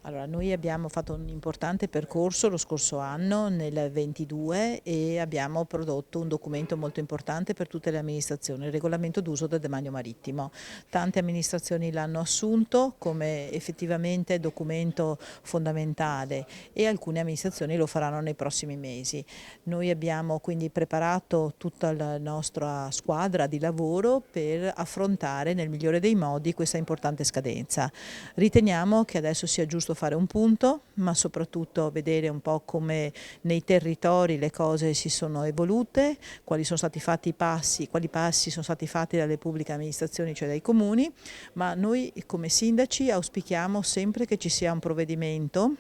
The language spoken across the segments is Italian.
Allora, noi abbiamo fatto un importante percorso lo scorso anno, nel 22, e abbiamo prodotto un documento molto importante per tutte le amministrazioni, il regolamento d'uso del demanio marittimo. Tante amministrazioni l'hanno assunto come effettivamente documento fondamentale e alcune amministrazioni lo faranno nei prossimi mesi. Noi abbiamo quindi preparato tutta la nostra squadra di lavoro per affrontare nel migliore dei modi questa importante scadenza. Riteniamo che adesso sia giusto fare un punto, ma soprattutto vedere un po' come nei territori le cose si sono evolute, quali sono stati fatti i passi, quali passi sono stati fatti dalle pubbliche amministrazioni, cioè dai comuni, ma noi come sindaci auspichiamo sempre che ci sia un provvedimento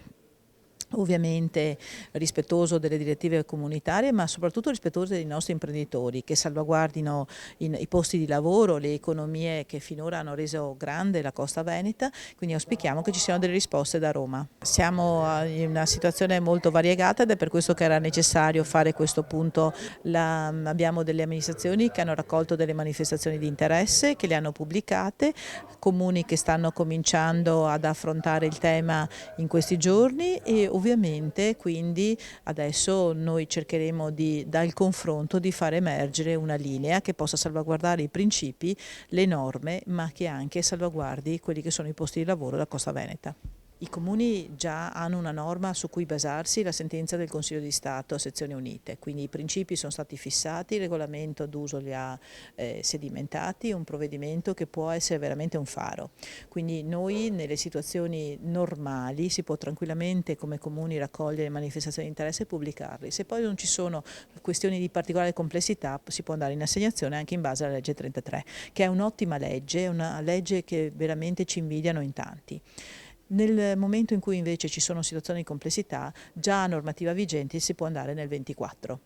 ovviamente rispettoso delle direttive comunitarie, ma soprattutto rispettoso dei nostri imprenditori, che salvaguardino i posti di lavoro, le economie che finora hanno reso grande la costa veneta, quindi auspichiamo che ci siano delle risposte da Roma. Siamo in una situazione molto variegata ed è per questo che era necessario fare questo punto. Abbiamo delle amministrazioni che hanno raccolto delle manifestazioni di interesse, che le hanno pubblicate, comuni che stanno cominciando ad affrontare il tema in questi giorni e ovviamente quindi adesso noi cercheremo dal confronto di far emergere una linea che possa salvaguardare i principi, le norme, ma che anche salvaguardi quelli che sono i posti di lavoro della Costa Veneta. I comuni già hanno una norma su cui basarsi, la sentenza del Consiglio di Stato a sezioni unite, quindi i principi sono stati fissati, il regolamento d'uso li ha sedimentati, un provvedimento che può essere veramente un faro. Quindi noi nelle situazioni normali si può tranquillamente come comuni raccogliere manifestazioni di interesse e pubblicarli. Se poi non ci sono questioni di particolare complessità si può andare in assegnazione anche in base alla legge 33, che è un'ottima legge, una legge che veramente ci invidiano in tanti. Nel momento in cui invece ci sono situazioni di complessità, già a normativa vigente si può andare nel 24.